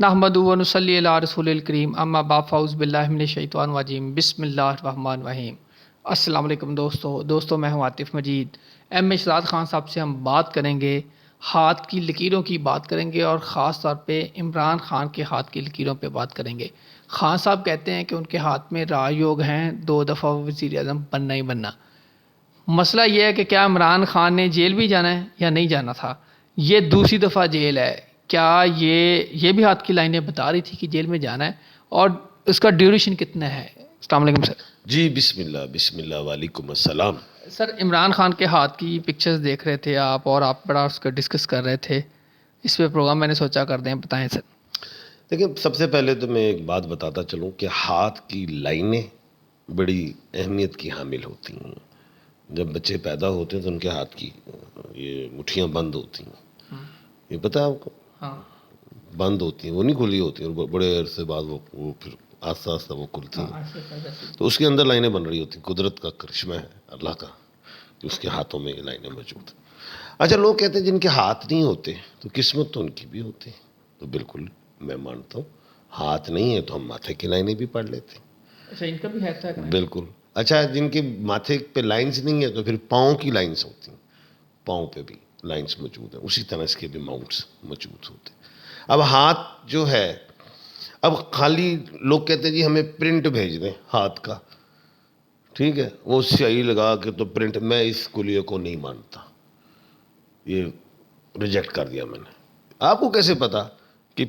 نحمدہ و نصلی علی رسول الکریم اما بعد فاعوذ باللہ من الشیطان الرجیم بسم اللہ الرحمن الرحیم۔ السلام علیکم دوستو میں ہوں عاطف مجید۔ ایم شہزاد خان صاحب سے ہم بات کریں گے، ہاتھ کی لکیروں کی بات کریں گے، اور خاص طور پہ عمران خان کے ہاتھ کی لکیروں پہ بات کریں گے۔ خان صاحب کہتے ہیں کہ ان کے ہاتھ میں راج یوگ ہیں، 2 دفعہ وزیر اعظم بننا ہی بننا۔ مسئلہ یہ ہے کہ کیا عمران خان نے جیل بھی جانا ہے یا نہیں جانا تھا؟ یہ دوسری دفعہ جیل ہے، کیا یہ بھی ہاتھ کی لائنیں بتا رہی تھی کہ جیل میں جانا ہے، اور اس کا ڈیوریشن کتنا ہے؟ السلام علیکم سر۔ جی بسم اللہ وعلیکم السلام۔ سر عمران خان کے ہاتھ کی پکچرز دیکھ رہے تھے آپ، اور آپ بڑا اس کا ڈسکس کر رہے تھے، اس پہ پروگرام میں نے سوچا کر دیں، بتائیں سر۔ دیکھیں، سب سے پہلے تو میں ایک بات بتاتا چلوں کہ ہاتھ کی لائنیں بڑی اہمیت کی حامل ہوتی ہیں۔ جب بچے پیدا ہوتے ہیں تو ان کے ہاتھ کی یہ مٹھیاں بند ہوتی ہیں، یہ پتہ ہے آپ کو؟ ہاں، بند ہوتی ہیں، وہ نہیں کھلی ہوتی ہیں، بڑے عرصے بعد وہ پھر آہستہ آہستہ وہ کھلتی ہیں، تو اس کے اندر لائنیں بن رہی ہوتی ہیں۔ قدرت کا کرشمہ ہے اللہ کا کہ اس کے ہاتھوں میں یہ لائنیں موجود ہیں۔ اچھا، لوگ کہتے ہیں جن کے ہاتھ نہیں ہوتے تو قسمت تو ان کی بھی ہوتی ہے، تو بالکل میں مانتا ہوں، ہاتھ نہیں ہے تو ہم ماتھے کی لائنیں بھی پڑھ لیتے ہیں۔ اچھا، ان کا بھی ہے تھا؟ بالکل۔ اچھا، جن کے ماتھے پہ لائنز نہیں ہے تو پھر پاؤں کی لائنز ہوتی ہیں، پاؤں پہ بھی لائنز موجود ہیں، اسی طرح اس کے بھی ماؤنٹس موجود ہوتے ہیں۔ اب ہاتھ جو ہے، اب خالی لوگ کہتے ہیں جی ہمیں پرنٹ بھیج دیں ہاتھ کا، ٹھیک ہے، وہ سیاہی لگا کے تو پرنٹ، میں اس کلیے کو نہیں مانتا، یہ ریجیکٹ کر دیا میں نے۔ آپ کو کیسے پتا کہ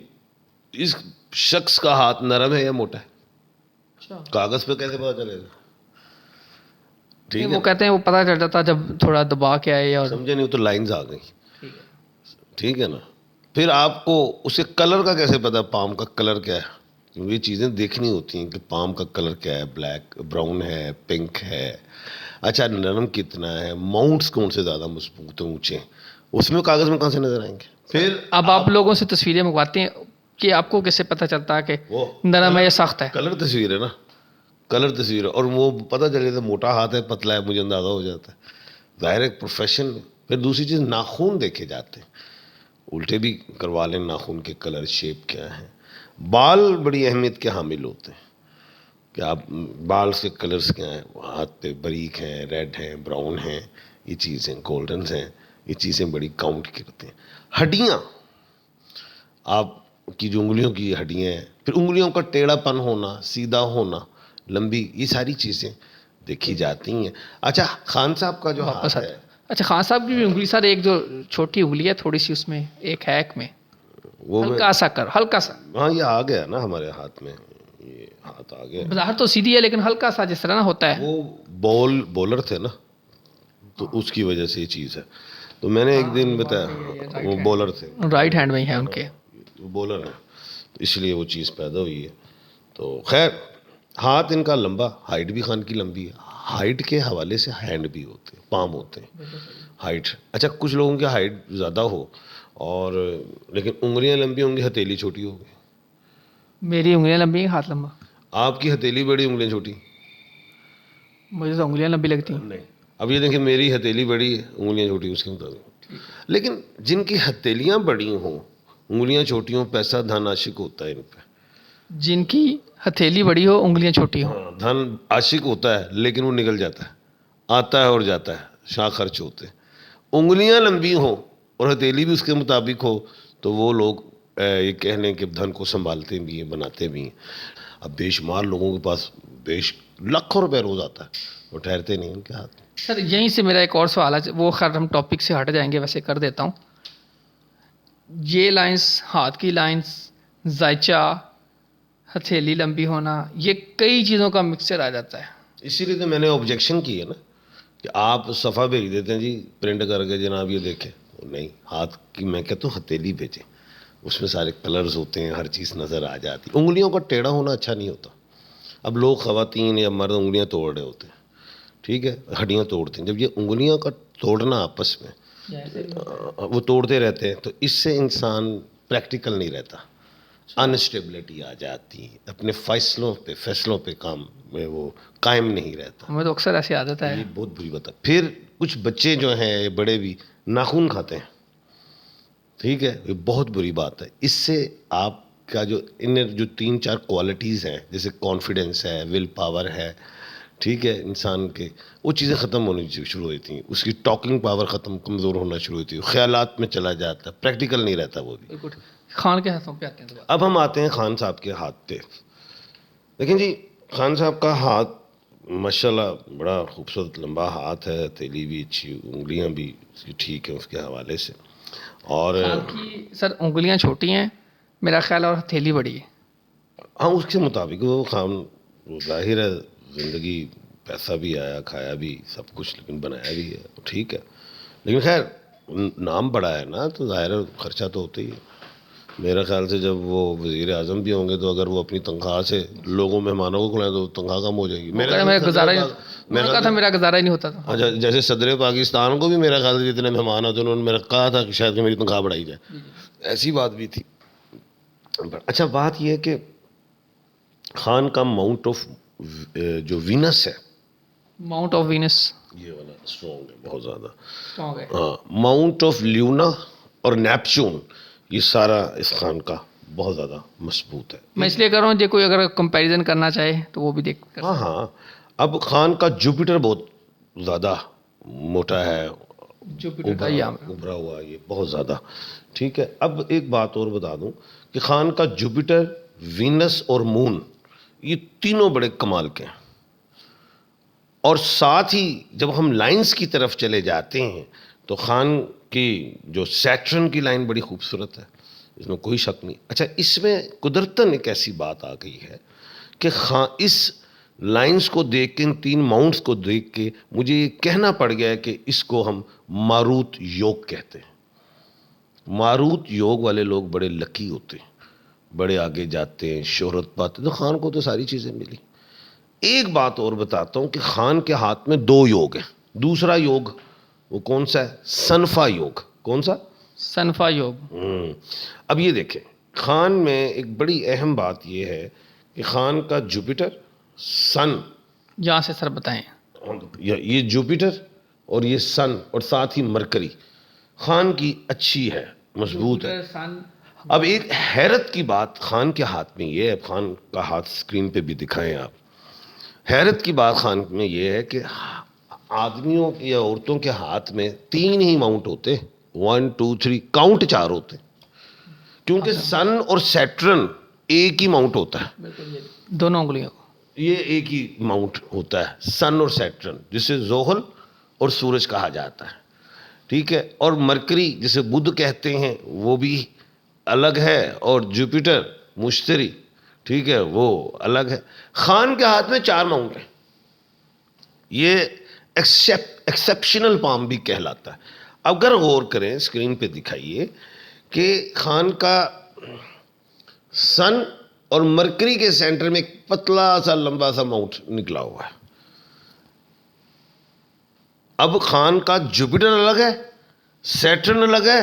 اس شخص کا ہاتھ نرم ہے یا موٹا ہے؟ کاغذ پہ کیسے پتا چلے گا؟ ٹھیک ہے، وہ کہتے ہیں وہ پتہ چل جاتا جب تھوڑا دبا کے آئے، اور سمجھے نہیں تو لائنز آ گئی، ٹھیک ہے نا۔ پھر آپ کو اسے کلر کا کیسے پتا، پام کا کلر کیا ہے؟ کیونکہ یہ چیزیں دیکھنی ہوتی ہیں کہ پام کا کلر کیا ہے، بلیک، براؤن ہے، پنک ہے، اچھا نرم کتنا ہے، ماؤنٹس کون سے زیادہ مضبوط ہیں، اونچے ہیں، اس میں کاغذ میں کہاں سے نظر آئیں گے؟ پھر اب آپ لوگوں سے تصویریں منگواتے ہیں کہ آپ کو کیسے پتہ چلتا ہے کہ وہ نرم ہے یا سخت ہے؟ کلر تصویر ہے نا، کلر تصویر ہے، اور وہ پتہ چلے تو موٹا ہاتھ ہے پتلا ہے، مجھے اندازہ ہو جاتا ہے، ظاہر ایک پروفیشن۔ پھر دوسری چیز، ناخون دیکھے جاتے ہیں، الٹے بھی کروا لیں، ناخون کے کلر شیپ کیا ہے۔ بال بڑی اہمیت کے حامل ہوتے ہیں کہ آپ بال کے کلرز کیا ہیں، ہاتھ پہ باریک ہیں، ریڈ ہیں، براؤن ہیں، یہ چیزیں گولڈنز ہیں، یہ چیزیں بڑی کاؤنٹ کرتے ہیں۔ ہڈیاں، آپ کی جو انگلیوں کی ہڈیاں ہیں، پھر انگلیوں کا ٹیڑھا پن ہونا، سیدھا ہونا، لمبی، یہ ساری چیزیں دیکھی جاتی ہیں۔ اچھا، خان صاحب کا جو ہاتھ ہے، اچھا، خان صاحب کی بھی انگلی سر، ایک جو چھوٹی انگلی ہے تھوڑی سی، اس میں ایک ہے، ایک میں وہ ہلکا سا ہلکا سا، ہاں یہ آ گیا نا ہمارے ہاتھ میں، یہ ہاتھ آ گیا۔ بظاہر تو سیدھی ہے لیکن ہلکا سا جس طرح نہ ہوتا ہے۔ وہ بولر تھے نا، تو اس کی وجہ سے یہ چیز ہے۔ تو میں نے ایک دن بتایا، وہ بولر تھے، رائٹ ہینڈ میں ہی ہے ان کے، وہ بولر ہیں، تو اس لیے وہ چیز پیدا ہوئی ہے۔ تو خیر، ہاتھ ان کا لمبا، ہائٹ بھی خان کی لمبی ہے، ہائٹ کے حوالے سے ہینڈ بھی ہوتے ہیں، پام ہوتے ہیں، ہائٹ۔ اچھا، کچھ لوگوں کی ہائٹ زیادہ ہو اور لیکن انگلیاں لمبی ہوں گی، ہتھیلی چھوٹی ہوگی۔ میری انگلیاں لمبی ہیں، ہاتھ لمبا۔ آپ کی ہتھیلی بڑی، انگلیاں چھوٹی؟ مجھے تو انگلیاں لمبی لگتی ہیں۔ نہیں، اب یہ دیکھیں، میری ہتھیلی بڑی ہے، انگلیاں چھوٹی، اس کے مطابق۔ لیکن جن کی ہتھیلیاں بڑی ہوں، انگلیاں چھوٹی ہوں، پیسہ دھن عاشق ہوتا ہے ان پہ۔ جن کی ہتھیلی بڑی ہو، انگلیاں چھوٹی ہوں، ہاں، دھن عاشق ہوتا ہے لیکن وہ نکل جاتا ہے، آتا ہے اور جاتا ہے، شاہ خرچ ہوتے ہیں۔ انگلیاں لمبی ہوں اور ہتھیلی بھی اس کے مطابق ہو تو وہ لوگ یہ کہہ لیں کہ دھن کو سنبھالتے بھی ہیں، بناتے بھی ہیں۔ اب بے شمار لوگوں کے پاس لاکھوں روپے روز آتا ہے، وہ ٹھہرتے نہیں ان کے ہاتھ۔ سر یہیں سے میرا ایک اور سوال ہے، وہ خیر ہم ٹاپک سے ہٹ جائیں گے، ویسے کر دیتا ہوں۔ یہ لائنز، ہاتھ کی لائنز، زائچہ، ہتھیلی لمبی ہونا، یہ کئی چیزوں کا مکسچر آ جاتا ہے۔ اسی لیے تو میں نے آبجیکشن کی ہے نا کہ آپ صفحہ بھیج دیتے ہیں جی پرنٹ کر کے، جناب یہ دیکھیں، نہیں، ہاتھ کی میں کہتا ہوں ہتھیلی بھیجیں، اس میں سارے کلرز ہوتے ہیں، ہر چیز نظر آ جاتی۔ انگلیوں کا ٹیڑھا ہونا اچھا نہیں ہوتا۔ اب لوگ، خواتین یا مرد، انگلیاں توڑ رہے ہوتے ہیں، ٹھیک ہے، ہڈیاں توڑتے ہیں، جب یہ انگلیوں کا توڑنا آپس میں وہ توڑتے رہتے ہیں تو اس سے انسان پریکٹیکل نہیں رہتا، انسٹیبلٹی آ جاتی، اپنے فیصلوں پہ کام میں وہ قائم نہیں رہتا۔ ہمیں تو اکثر ایسی عادت ہے۔ یہ بہت بری بات ہے۔ پھر کچھ بچے جو ہیں، بڑے بھی ناخن کھاتے ہیں، ٹھیک ہے، یہ بہت بری بات ہے۔ اس سے آپ کا جو انر جو 3-4 کوالٹیز ہیں، جیسے کانفیڈنس ہے، ول پاور ہے، ٹھیک ہے، انسان کے وہ چیزیں ختم ہونی شروع ہوئی تھیں، اس کی ٹاکنگ پاور کمزور ہونا شروع ہوئی تھی، خیالات میں چلا جاتا ہے، پریکٹیکل نہیں رہتا وہ بھی. بالکل. خان کے ہاتھوں پہ آتے ہیں. اب ہم آتے ہیں خان صاحب کے ہاتھ پہ. لیکن جی خان صاحب کا ہاتھ ماشاءاللہ بڑا خوبصورت لمبا ہاتھ ہے، ہتھیلی بھی اچھی، انگلیاں بھی اس کی ٹھیک ہیں اس کے حوالے سے. اور خان کی سر انگلیاں چھوٹی ہیں میرا خیال، اور ہتھیلی بڑی ہے. ہاں اس کے مطابق وہ خان، وہ ظاہر ہے زندگی پیسہ بھی آیا، کھایا بھی سب کچھ، لیکن بنایا بھی ہے، ٹھیک ہے. لیکن خیر نام بڑا ہے نا، تو ظاہر ہے خرچہ تو ہوتا ہی ہے. میرا خیال سے جب وہ وزیر اعظم بھی ہوں گے تو اگر وہ اپنی تنخواہ سے لوگوں مہمانوں کو کھلائیں تو تنخواہ کم ہو جائے گی. میرا گزارا ہی نہیں ہوتا تھا. جیسے صدر پاکستان کو بھی میرا خیال سے جتنے مہمان آتے انہوں نے میرا کہا تھا کہ شاید کہ میری تنخواہ بڑھائی جائے، ایسی بات بھی تھی. اچھا بات یہ ہے کہ خان کا ماؤنٹ آف جو وینس ہے، ماؤنٹ آف وینس یہ والا اسٹرانگ ہے بہت زیادہ. اسٹرانگ ہے. ہاں ماؤنٹ آف لیونا اور نیپچون یہ سارا اس خان کا بہت زیادہ مضبوط ہے. میں اس لیے کر رہا ہوں، کوئی اگر کمپیریزن کرنا چاہے تو وہ بھی دیکھ کر. ہاں اب خان کا جوپیٹر بہت زیادہ موٹا ہے، ابھرا ہوا، یہ بہت زیادہ ٹھیک ہے. اب ایک بات اور بتا دوں کہ خان کا جوپیٹر، وینس اور مون یہ تینوں بڑے کمال کے ہیں. اور ساتھ ہی جب ہم لائنز کی طرف چلے جاتے ہیں تو خان کی جو سیٹرن کی لائن بڑی خوبصورت ہے، اس میں کوئی شک نہیں. اچھا اس میں قدرتاً ایک ایسی بات آ گئی ہے کہ اس لائنز کو دیکھ کے، ان 3 ماؤنٹس کو دیکھ کے مجھے یہ کہنا پڑ گیا ہے کہ اس کو ہم ماروت یوگ کہتے ہیں. ماروت یوگ والے لوگ بڑے لکی ہوتے ہیں، بڑے آگے جاتے ہیں، شہرت پاتے ہیں. تو خان کو تو ساری چیزیں ملی. ایک بات اور بتاتا ہوں کہ خان کے ہاتھ میں 2 یوگ ہیں. دوسرا یوگ وہ کون سا ہے؟ سنفا یوگ. کون سا؟ سنفا یوگ. اب یہ دیکھیں خان میں ایک بڑی اہم بات یہ ہے کہ خان کا جوپیٹر، سن، یہاں سے سر بتائیں. یہ جوپیٹر اور یہ سن اور ساتھ ہی مرکری خان کی اچھی ہے، مضبوط ہے. اب ایک حیرت کی بات خان کے ہاتھ میں یہ ہے، خان کا ہاتھ اسکرین پہ بھی دکھائیں آپ. حیرت کی بات خان میں یہ ہے کہ آدمیوں یا عورتوں کے ہاتھ میں 3 ہی ماؤنٹ ہوتے، 1 2 3 کاؤنٹ 4 ہوتے، کیونکہ سن اور سیٹرن ایک ہی ماؤنٹ ہوتا ہے. دونوں انگلیوں کو یہ ایک ہی ماؤنٹ ہوتا ہے، سن اور سیٹرن، جسے زحل اور سورج کہا جاتا ہے، ٹھیک ہے. اور مرکری جسے بدھ کہتے ہیں وہ بھی الگ ہے، اور جوپیٹر مشتری، ٹھیک ہے، وہ الگ ہے. خان کے ہاتھ میں 4 ماؤنٹ ہیں. یہ ایکسیپشنل پام بھی کہلاتا ہے. اگر غور کریں اسکرین پہ دکھائیے کہ خان کا سن اور مرکری کے سینٹر میں ایک پتلا سا لمبا سا ماؤنٹ نکلا ہوا ہے. اب خان کا جوپیٹر الگ ہے، سیٹرن الگ ہے،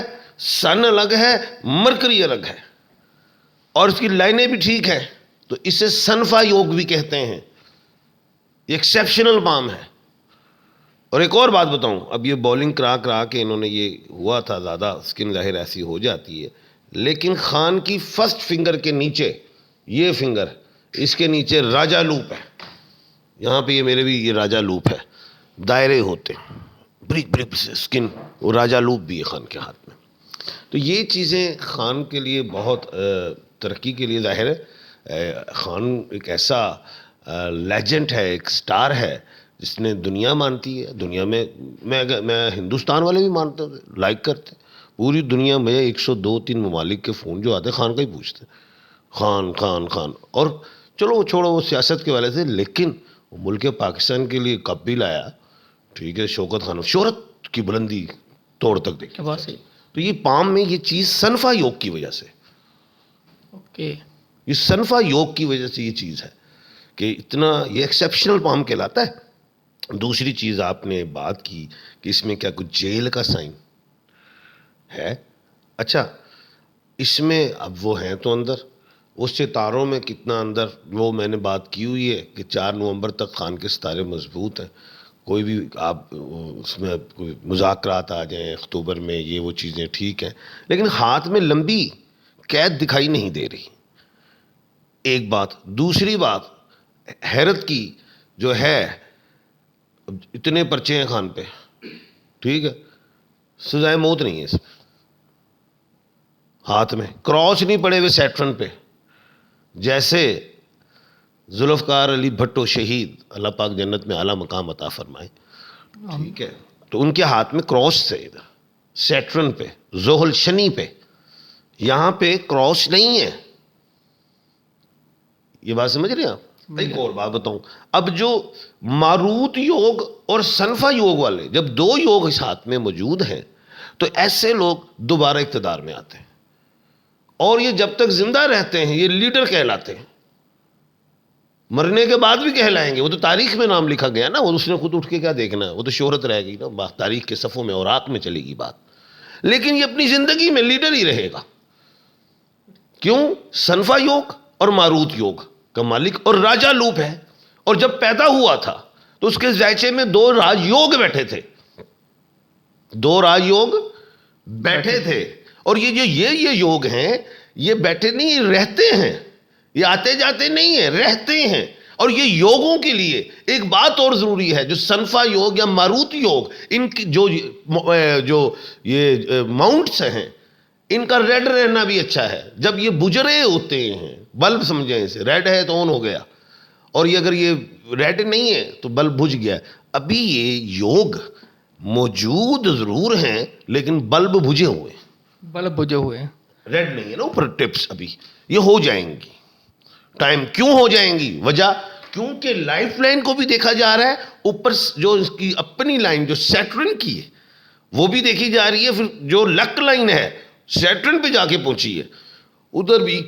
سن الگ ہے، مرکری الگ ہے، اور اس کی لائنیں بھی ٹھیک ہے، تو اسے سنفا یوگ بھی کہتے ہیں. یہ ایکسیپشنل پام ہے. اور ایک اور بات بتاؤں، اب یہ بولنگ کرا کے انہوں نے یہ ہوا تھا، زیادہ سکن ظاہر ایسی ہو جاتی ہے، لیکن خان کی فرسٹ فنگر کے نیچے یہ فنگر، اس کے نیچے راجا لوپ ہے. یہاں پہ یہ میرے بھی یہ راجا لوپ ہے، دائرے ہوتے ہیں بریک بریک سے سکن، وہ راجا لوپ بھی ہے خان کے ہاتھ میں. تو یہ چیزیں خان کے لیے بہت ترقی کے لیے، ظاہر ہے خان ایک ایسا لیجنڈ ہے، ایک سٹار ہے جس نے دنیا مانتی ہے. دنیا میں میں ہندوستان والے بھی مانتے ہیں، لائک کرتے ہیں. پوری دنیا میں 102-3 ممالک کے فون جو آتے ہیں خان کا ہی پوچھتے ہیں، خان خان خان. اور چلو وہ چھوڑو وہ سیاست کے والے سے، لیکن وہ ملک پاکستان کے لیے کپ بھی لایا، ٹھیک ہے. شوکت خان، شہرت کی بلندی توڑ تک دیکھی. تو یہ پام میں یہ چیز سنفا یوگ کی وجہ سے، یہ سنفا یوگ کی وجہ سے یہ چیز ہے کہ اتنا یہ ایکسیپشنل پام کہلاتا ہے. دوسری چیز آپ نے بات کی کہ اس میں کیا کچھ جیل کا سائن ہے. اچھا اس میں اب وہ ہیں تو اندر، اس ستاروں میں کتنا اندر، وہ میں نے بات کی ہوئی ہے کہ 4 نومبر تک خان کے ستارے مضبوط ہیں. کوئی بھی آپ اس میں کوئی مذاکرات آ جائیں اکتوبر میں، یہ وہ چیزیں ٹھیک ہیں، لیکن ہاتھ میں لمبی قید دکھائی نہیں دے رہی. ایک بات. دوسری بات حیرت کی جو ہے، اتنے پرچے ہیں خان پہ، ٹھیک ہے، سزائے موت نہیں ہے اس میں. ہاتھ میں کراس نہیں پڑے ہوئے سیٹرن پہ، جیسے ذوالفقار علی بھٹو شہید، اللہ پاک جنت میں اعلیٰ مقام عطا فرمائے، ٹھیک ہے، تو ان کے ہاتھ میں کراس تھے ادھر سیٹرن پہ، زحل شنی پہ. یہاں پہ کراس نہیں ہے. یہ بات سمجھ رہے ہیں آپ؟ ایک اور بات بتاؤں، اب جو ماروت یوگ اور سنفا یوگ والے، جب دو یوگ اس ہاتھ میں موجود ہیں تو ایسے لوگ دوبارہ اقتدار میں آتے ہیں، اور یہ جب تک زندہ رہتے ہیں یہ لیڈر کہلاتے ہیں. مرنے کے بعد بھی کہلائیں گے، وہ تو تاریخ میں نام لکھا گیا نا، وہ اس نے خود اٹھ کے کیا دیکھنا ہے، وہ تو شہرت رہے گی نا، تاریخ کے صفوں میں اوراق میں چلے گی بات. لیکن یہ اپنی زندگی میں لیڈر ہی رہے گا. کیوں؟ سنفا یوگ اور ماروت یوگ کا مالک اور راجا لوپ ہے. اور جب پیدا ہوا تھا تو اس کے ذائچے میں 2 راج یوگ بیٹھے تھے، 2 راج یوگ بیٹھے تھے. اور یہ یوگ ہیں، یہ بیٹھے نہیں، رہتے ہیں. یہ آتے جاتے نہیں ہیں، رہتے ہیں. اور یہ یوگوں کے لیے ایک بات اور ضروری ہے، جو سنفا یوگ یا ماروت یوگ، ان کی جو یہ ماؤنٹس ہیں، ان کا ریڈ رہنا بھی اچھا ہے. جب یہ بجرے ہوتے ہیں، بلب سمجھیں اسے، ریڈ ہے تو آن ہو گیا، اور یہ اگر یہ ریڈ نہیں ہے تو بلب بجھ گیا. ابھی یہ یوگ موجود ضرور ہیں لیکن بلب بجھے ہوئے ہیں، بلب بجھے ہوئے ہیں، ریڈ نہیں ہے نا اوپر ٹپس. ابھی یہ ہو جائیں گی ٹائم. کیوں ہو جائیں گی؟ وجہ کیونکہ لائف لائن کو بھی دیکھا جا رہا ہے، اوپر جو اس کی اپنی لائن جو سیٹرن کی ہے وہ بھی دیکھی جا رہی ہے. پھر جو لک لائن ہے سیٹرن پہ جا کے پہنچی ہے، ادھر بھی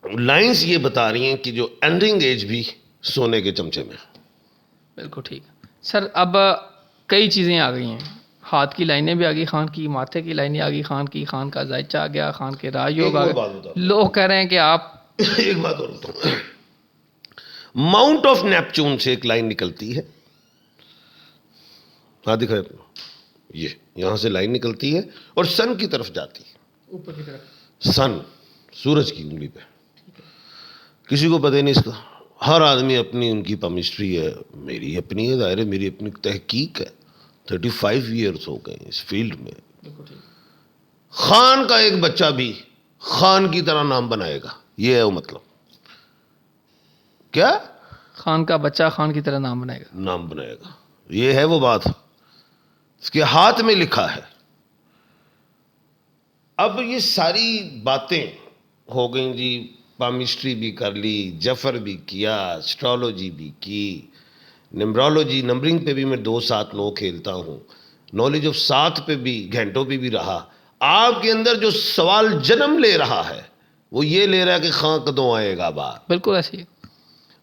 لائنز یہ بتا رہی ہیں کہ جو اینڈنگ ایج بھی سونے کے چمچے میں. بالکل ٹھیک. سر اب کئی چیزیں آ گئی ہیں، ہاتھ کی لائنیں بھی آ گئی خان کی، ماتھے کی لائنیں آ گئی خان کی، خان کا ذائچہ آ گیا، خان کے راج یوگ آ گئے. لوگ کہہ رہے ہیں کہ آپ ایک بات اور بتاؤں، ماؤنٹ آف نیپچون سے ایک لائن نکلتی ہے، ہاں دکھائے، یہ یہاں سے لائن نکلتی ہے اور سن کی طرف جاتی ہے، اوپر کی طرف. سن سورج کی انگلی پہ. کسی کو پتہ نہیں اس کا، ہر آدمی اپنی ان کی پامسٹری ہے، میری اپنی ہے، ظاہر ہے میری اپنی تحقیق ہے. 35 ایئرس ہو گئے اس فیلڈ میں. خان کا ایک بچہ بھی خان کی طرح نام بنائے گا، یہ ہے وہ مطلب. کیا؟ خان کا بچہ خان کی طرح نام بنائے گا، نام بنائے گا، یہ ہے وہ بات، اس کے ہاتھ میں لکھا ہے. اب یہ ساری باتیں ہو گئیں جی، پامسٹری بھی کر لی، جفر بھی کیا، اسٹرالوجی بھی کی، نمبرولوجی، نمبرنگ پہ بھی میں 2 7 9 کھیلتا ہوں، نالج آف 7 پہ بھی گھنٹوں پہ بھی رہا. آپ کے اندر جو سوال جنم لے رہا ہے وہ یہ لے رہا ہے کہ خان کدوں آئے گا بات. بالکل ایسی ہے.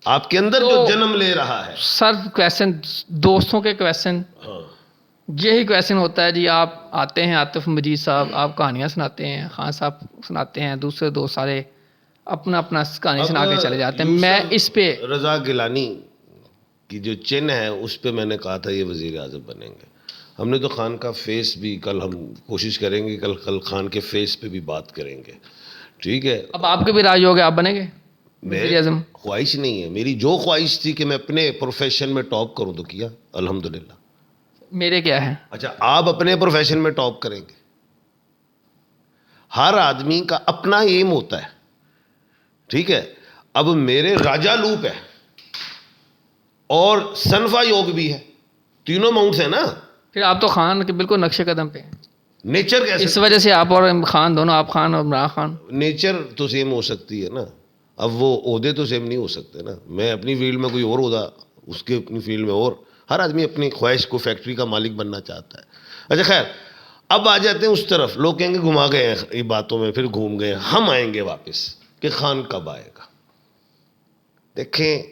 آپ کے اندر جو جنم لے رہا ہے سر کویشچن، دوستوں کے کویشچن، یہی کویشچن ہوتا ہے جی. آپ آتے ہیں عاطف مجید صاحب، آپ کہانیاں سناتے ہیں، خان صاحب سناتے ہیں، دوسرے دوست سارے اپنا اپنا کہانی سنا کے چلے جاتے ہیں. میں اس پہ رضا گیلانی کی جو چن ہے اس پہ میں نے کہا تھا یہ وزیر اعظم بنیں گے. ہم نے تو خان کا فیس بھی کل ہم کوشش کریں گے، کل خان کے فیس پہ بھی بات کریں گے، ٹھیک ہے. اب آپ کے بھی راج ہو گئے، آپ بنیں گے وزیر اعظم؟ خواہش نہیں ہے میری، جو خواہش تھی کہ میں اپنے پروفیشن میں ٹاپ کروں تو کیا الحمدللہ. میرے کیا ہے؟ اچھا آپ اپنے پروفیشن میں ٹاپ کریں گے. ہر آدمی کا اپنا ایم ہوتا ہے، ٹھیک ہے. اب میرے راجا لوپ ہے اور سنفا یوگ بھی ہے، تینوں ماؤنٹس ہیں نا. پھر آپ تو خان کے بالکل نقش قدم پہ ہیں. نیچر کیسے؟ اس وجہ سے آپ اور خان دونوں، آپ خان اور عمران خان. نیچر تو سیم ہو سکتی ہے نا، اب وہ عہدے تو سیم نہیں ہو سکتے نا. میں اپنی فیلڈ میں کوئی اور عہدہ، اس کے اپنی فیلڈ میں اور. ہر آدمی اپنی خواہش کو فیکٹری کا مالک بننا چاہتا ہے. اچھا خیر، اب آ جاتے ہیں اس طرف. لوگ کہیں گے گھما گئے ہیں یہ باتوں میں، پھر گھوم گئے. ہم آئیں گے واپس کہ خان کب آئے گا. دیکھیں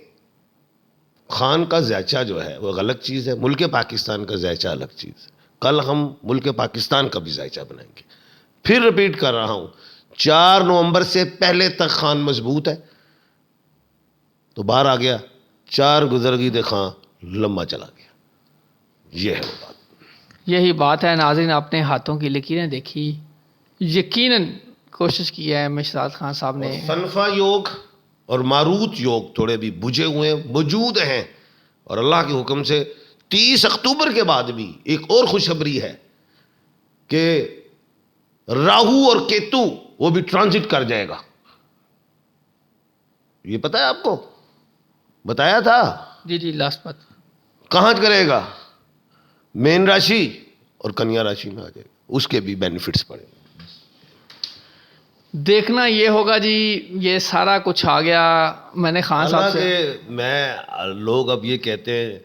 خان کا ذائچہ جو ہے وہ الگ چیز ہے، ملک پاکستان کا ذائچہ الگ چیز ہے. کل ہم ملک پاکستان کا بھی ذائچہ بنائیں گے. پھر رپیٹ کر رہا ہوں، 4 نومبر سے پہلے تک خان مضبوط ہے تو باہر آ گیا، 4 گزر گئی تو خان لمبا چلا گیا. یہ ہے وہ بات. یہی بات ہے. ناظرین، اپنے ہاتھوں کی لکیریں دیکھی، یقیناً کوشش کی ہے مشتاق خان صاحب نے. سنفا یوگ اور ماروت یوگ تھوڑے بھی بجھے ہوئے موجود ہیں. اور اللہ کے حکم سے 30 اکتوبر کے بعد بھی ایک اور خوشخبری ہے کہ راہو اور کیتو وہ بھی ٹرانزٹ کر جائے گا. یہ پتہ ہے آپ کو؟ بتایا تھا. جی لاسٹ بات. کہاں کرے گا؟ مین راشی اور کنیا راشی میں آ جائے گا. اس کے بھی بینیفٹس پڑے گا. دیکھنا یہ ہوگا جی. یہ سارا کچھ آ گیا. میں نے خان صاحب سے لوگ اب یہ کہتے ہیں،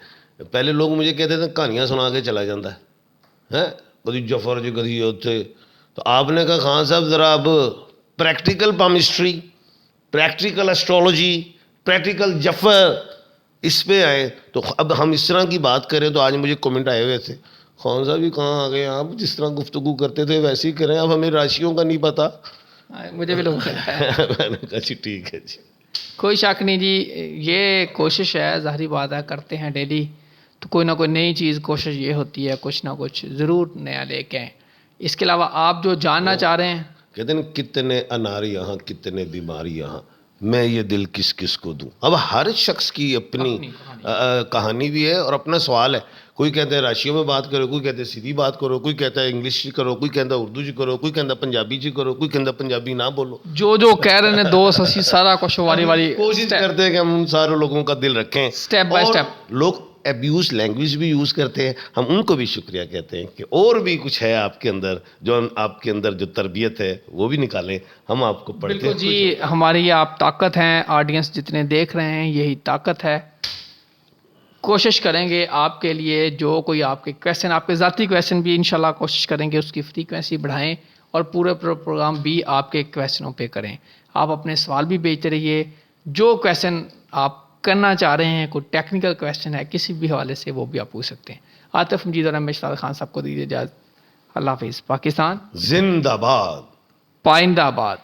پہلے لوگ مجھے کہتے تھے کہانیاں سنا کے چلا جاتا ہے کبھی جفر جی کبھی ہوتے. تو آپ نے کہا خان صاحب ذرا اب practical palmistry, practical astrology, practical جفر اس پہ آئے. تو اب ہم اس طرح کی بات کریں تو آج مجھے کمنٹ آئے ہوئے تھے، خان صاحب بھی کہاں آ گئے آپ، جس طرح گفتگو کرتے تھے ویسے ہی کریں، اب ہمیں راشیوں کا نہیں پتا. مجھے بھی لوگ میں نے کہا جی ٹھیک ہے جی. کوئی شک نہیں جی. یہ کوشش ہے، ظاہری بات ہے، کرتے ہیں ڈیلی تو کوئی نہ کوئی نئی چیز. کوشش یہ ہوتی ہے کچھ نہ کچھ ضرور نیا لے کے آئیں. اس کے علاوہ آپ جو جاننا چاہ رہے ہیں، کہتے ہیں کتنے انار یہاں کتنے بیماری یہاں، میں یہ دل کس کس کو دوں. اب ہر شخص کی اپنی کہانی بھی ہے اور اپنا سوال ہے. کوئی کہتا ہے راشیوں میں بات کرو، کوئی کہتا ہے سیدھی بات کرو، کوئی کہتا ہے انگلش جی کرو، کوئی کہتا ہے اردو جی کرو، کوئی کہتا ہے پنجابی جی کرو، کوئی کہتا ہے پنجابی نہ بولو. جو کہہ رہے ہیں دوست اسی سارا کچھ والی کوشش کرتے ہیں کہ ہم ان سارے لوگوں کا دل رکھیں. Step by step. لوگ ایبیوز لینگویج بھی یوز کرتے ہیں، ہم ان کو بھی شکریہ کہتے ہیں کہ اور بھی کچھ ہے آپ کے اندر، جو آپ کے اندر جو تربیت ہے وہ بھی نکالیں. ہم آپ کو پڑھتے ہیں جی. ہماری آپ طاقت ہیں، آڈینس جتنے دیکھ رہے ہیں یہی طاقت ہے. کوشش کریں گے آپ کے لیے جو کوئی آپ کے کویسچن، آپ کے ذاتی کویسچن بھی انشاءاللہ کوشش کریں گے اس کی فریکوینسی بڑھائیں اور پورے پروگرام بھی آپ کے کویسچنوں پہ کریں. آپ اپنے سوال بھی بھیجتے رہیے. جو کویسچن آپ کرنا چاہ رہے ہیں، کوئی ٹیکنیکل کویسچن ہے کسی بھی حوالے سے، وہ بھی آپ پوچھ سکتے ہیں. عاطف مجید اور احمد شہزاد خان صاحب کو دیجیے اجازت. اللہ حافظ. پاکستان زندہ باد. پائندہ باد.